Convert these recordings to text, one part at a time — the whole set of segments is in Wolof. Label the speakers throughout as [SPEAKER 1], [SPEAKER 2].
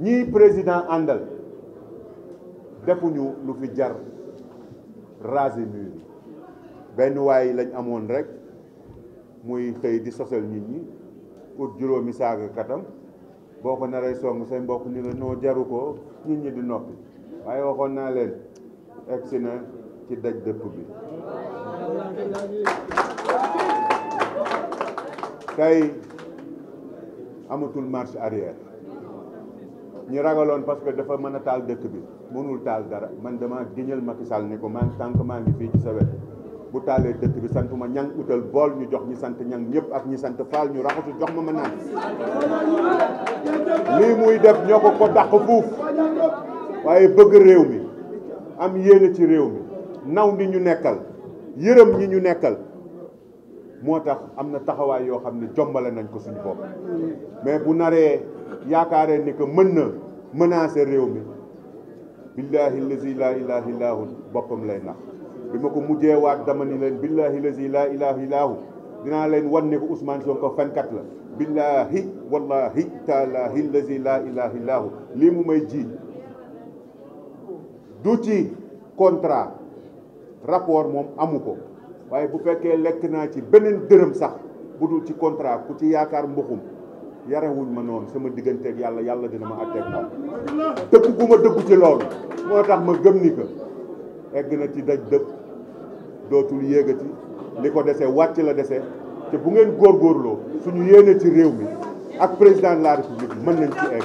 [SPEAKER 1] ñii président àndal defuñu lu fi jar raser mur yi benn waay lañ amoon rek muy xëy di sosal nit ñi pour juróomi saaga katam boo ko naree song say mbokk ni la noo jaru ko nit ñi di noppi waaye waxoon naa leen egsi na ci daj dëpp bi tey amatul marche arrière ñi ragaloon parce que dafa mën a taal dëkk bi mënul taal dara man dama giñal Macky Sall ne ko man tànk maa ngi fii ci sa wet bu taalee dëkk bi santuma ñang utal bool ñu jox ñi sant ñang ñëpp ak ñi sant faal ñu raxasu jox ma naan lii muy def ñoo ko dàq fuuf waaye bëgg réew mi am yéene ci réew mi naw ni ñu nekkal yërëm ñi ñu nekkal moo tax am na taxawaay yoo xam ne jombale nañ ko suñu bopp mais bu naree yaakaaree ni que mën na menacer réew mi billahi lazi la ilaha illahu boppam lay nax bi ma ko mujjee waat dama ni leen billahi lazi la ilaha illahu dinaa leen wan ne ko Ousmane Sonko fenkat la billahi wallahi taalahi lazi la ilaha illahu lii mu may jiiñ du ci contrat rapport moom amu ko waaye bu fekkee lekk naa ci beneen dërëm sax bu dul ci contrat ku ci yaakaar mbuxum yarewuñ ma noonu sama digganteeg yàlla yàlla dina ma àtteeg moom dëkk gu ma dëggu ci loolu moo tax ma gëm ni que egg na ci daj dëpp dootul yéegati li ko dese wàcc la dese te bu ngeen góorgóorloo suñu yéene ci réew mi ak président de la république mën nañ ci egg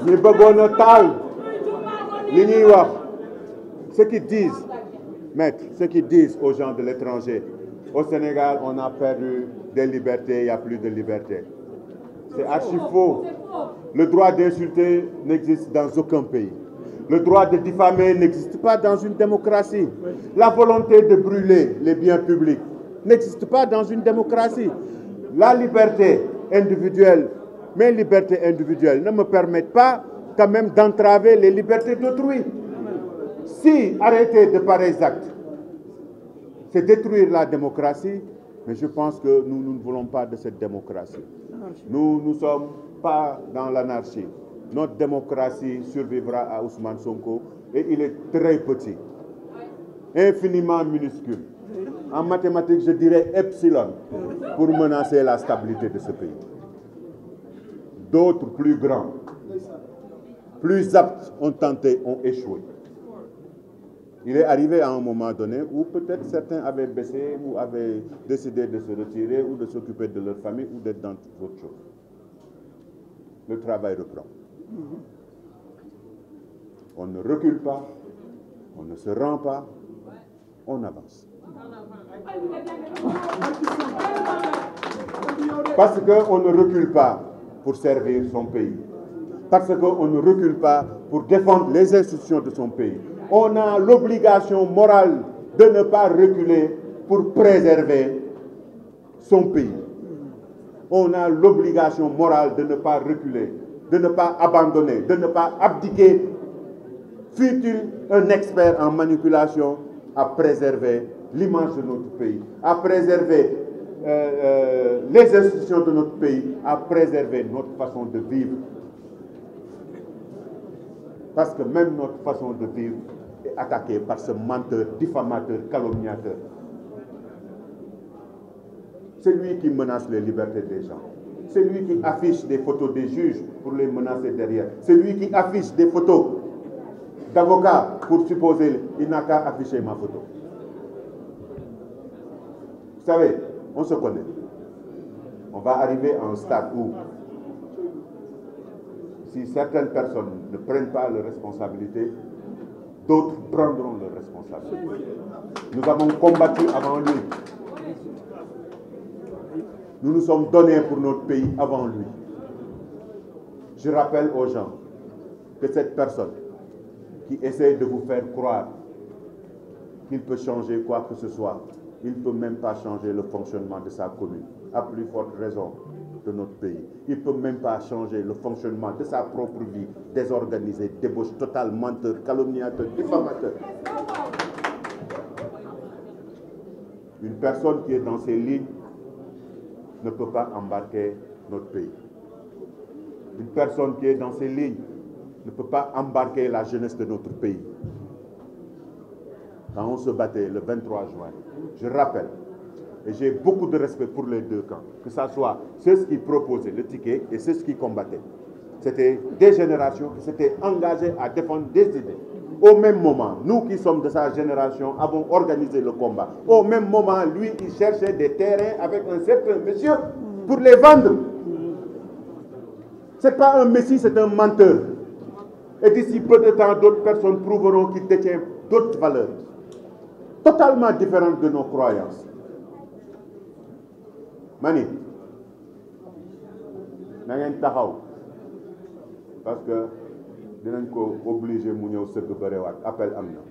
[SPEAKER 1] ñi bëggoon a taal li ñuy wax ce qu'ils disent maître ce qu'ils disent aux gens de l'étranger au Sénégal on a perdu des libertés il n'y a plus de liberté c'est archi faux le droit d'insulter n'existe dans aucun pays le droit de diffamer n'existe pas dans une démocratie la volonté de brûler les biens publics n'existe pas dans une démocratie la liberté individuelle mes libertés individuelles ne me permettent pas quand même d'entraver les libertés d'autrui. Si arrêter de pareils actes, c'est détruire la démocratie, mais je pense que nous ne voulons pas de cette démocratie. Nous ne sommes pas dans l'anarchie. Notre démocratie survivra à Ousmane Sonko et il est très petit, infiniment minuscule. En mathématiques, je dirais epsilon pour menacer la stabilité de ce pays. D'autres plus grands, plus aptes ont tenté, ont échoué. Il est arrivé à un moment donné où peut-être certains avaient baissé ou avaient décidé de se retirer ou de s'occuper de leur famille ou d'être dans autre chose. Le travail reprend. On ne recule pas, on ne se rend pas, on avance. Parce qu'on ne recule pas pour servir son pays. Parce qu'on ne recule pas pour défendre les institutions de son pays. On a l'obligation morale de ne pas reculer pour préserver son pays. On a l'obligation morale de ne pas reculer, de ne pas abandonner, de ne pas abdiquer, fût-il un expert en manipulation, à préserver l'image de notre pays, à préserver les institutions de notre pays, à préserver notre façon de vivre. Parce que même notre façon de vivre est attaquée par ce menteur, diffamateur, calomniateur. C'est lui qui menace les libertés des gens. C'est lui qui affiche des photos des juges pour les menacer derrière. C'est lui qui affiche des photos d'avocats pour supposer il n'a qu'à afficher ma photo. Vous savez, on se connaît. On va arriver à un stade où si certaines personnes ne prennent pas leurs responsabilités, d'autres prendront leurs responsabilités. Nous avons combattu avant lui. Nous nous sommes donnés pour notre pays avant lui. Je rappelle aux gens que cette personne qui essaie de vous faire croire qu'il peut changer quoi que ce soit, il ne peut même pas changer le fonctionnement de sa commune, à plus forte raison de notre pays. Il ne peut même pas changer le fonctionnement de sa propre vie, désorganisé, débauche totale, menteur, calomniateur, diffamateur. Une personne qui est dans ces lignes ne peut pas embarquer notre pays. Une personne qui est dans ces lignes ne peut pas embarquer la jeunesse de notre pays. Quand on se battait le 23 juin, je rappelle, et j'ai beaucoup de respect pour les deux camps, que ce soit ceux qui proposaient le ticket et ceux qui combattaient. C'était des générations qui s'étaient engagées à défendre des idées. Au même moment, nous qui sommes de sa génération avons organisé le combat. Au même moment, lui, il cherchait des terrains avec un certain monsieur pour les vendre. Ce n'est pas un messie, c'est un menteur. Et d'ici peu de temps, d'autres personnes prouveront qu'il détient d'autres valeurs, totalement différentes de nos croyances. Mani, na ngeen taxaw parce que dinañ ko obligé mu ñëw sëgg bërewaat appel am na.